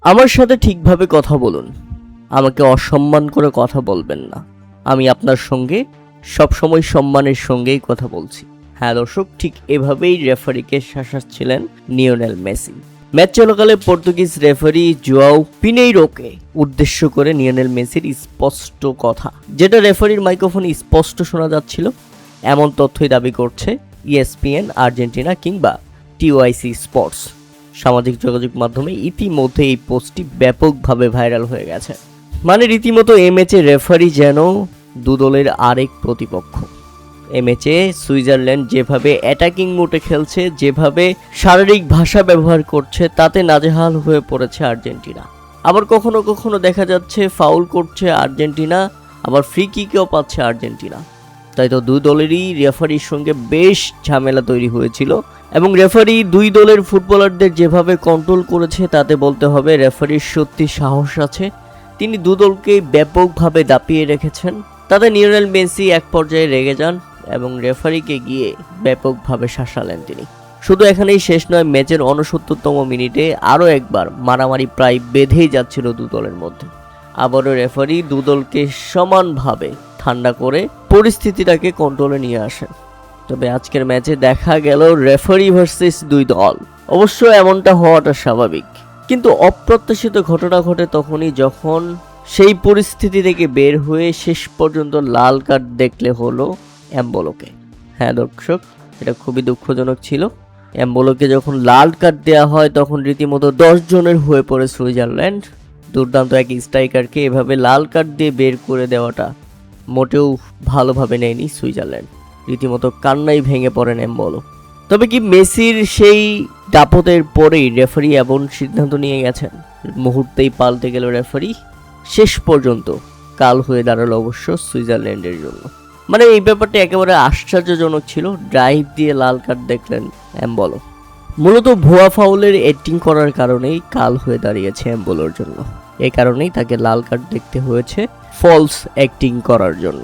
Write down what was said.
আমার সাথে ঠিকভাবে কথা বলুন, আমাকে অসম্মান করে কথা বলবেন না। আমি আপনার সঙ্গে সবসময় সম্মানের সঙ্গেই কথা বলছি। হ্যাঁ দর্শক, ঠিক এভাবেই রেফারিকে শাসাচ্ছিলেন লিওনেল মেসি। ম্যাচ চলাকালে পর্তুগিজ রেফারি জোয়াও পিনেইরোকে উদ্দেশ্য করে লিওনেল মেসির স্পষ্ট কথা, যেটা রেফারির মাইক্রোফোনে স্পষ্ট শোনা যাচ্ছিল, এমন তথ্যই দাবি করছে ইএসপিএন আর্জেন্টিনা কিংবা টিওআইসি স্পোর্টস। সামাজিক যোগাযোগ মাধ্যমে ইতিমধ্যে এই পোস্টটি ব্যাপকভাবে ভাইরাল হয়ে গেছে। মানে রীতিমতো এই ম্যাচে রেফারি যেন দু দলের আরেক প্রতিপক্ষ। এই ম্যাচে সুইজারল্যান্ড যেভাবে অ্যাটাকিং মোডে খেলছে, যেভাবে শারীরিক ভাষা ব্যবহার করছে, তাতে নাজেহাল হয়ে পড়েছে আর্জেন্টিনা। আবার কখনো কখনো দেখা যাচ্ছে ফাউল করছে আর্জেন্টিনা, আবার ফ্রি কিকও পাচ্ছে আর্জেন্টিনা। তাই তো দুই দলেরই রেফারির সঙ্গে বেশ ঝামেলা তৈরি হয়েছিল, এবং রেফারি দুই দলের ফুটবলারদের যেভাবে কন্ট্রোল করেছে তাতে বলতে হবে রেফারির সত্যি সাহস আছে। তিনি দু দলকে ব্যাপকভাবে দাপিয়ে রেখেছেন। তাতে লিওনেল মেসি এক পর্যায়ে রেগে যান এবং রেফারিকে গিয়ে ব্যাপকভাবে শাসালেন তিনি। শুধু এখানেই শেষ নয়, ম্যাচের 69তম মিনিটে আরও একবার মারামারি প্রায় বেঁধেই যাচ্ছিল দু দলের মধ্যে। আবারও রেফারি দু দলকে সমানভাবে ঠান্ডা করে পরিস্থিতিটাকে কন্ট্রোলে নিয়ে আসেন। তবে আজকের ম্যাচে দেখা গেল রেফারি ভার্সেস দুই দল। অবশ্য এমনটা হওয়াটা স্বাভাবিক, কিন্তু অপ্রত্যাশিত ঘটনা ঘটে তখনই যখন সেই পরিস্থিতি থেকে বের হয়ে শেষ পর্যন্ত লাল কার্ড দেখলে হলো এমবোলোকে। হ্যাঁ দর্শক, এটা খুবই দুঃখজনক ছিল। এমবোলোকে যখন লাল কার্ড দেওয়া হয় তখন রীতিমতো 10 জনের হয়ে পড়ে সুইজারল্যান্ড। দুর্দান্ত এক স্ট্রাইকারকে এভাবে লাল কার্ড দিয়ে বের করে দেওয়াটা মোটেও ভালোভাবে নেয়নি সুইজারল্যান্ড। রীতিমতো কান্নাই ভেঙে পড়েন এমবোলো। তবে কি মেসির সেই দাপটের পরেই রেফারি এমন সিদ্ধান্ত নিয়ে গেছেন? মুহূর্তেই পাল্টে গেল রেফারি। শেষ পর্যন্ত কাল হয়ে দাঁড়ালো অবশ্য সুইজারল্যান্ডের জন্য। মানে এই ব্যাপারটা একেবারে আশ্চর্যজনক ছিল। ড্রাইভ দিয়ে লাল কার্ড দেখলেন এমবোলো। মূলত ভুয়া ফাউলের অ্যাক্টিং করার কারণেই কাল হয়ে দাঁড়িয়েছে এমবোলোর জন্য। এই কারণেই তাকে লাল কার্ড দেখতে হয়েছে, ফলস অ্যাক্টিং করার জন্য।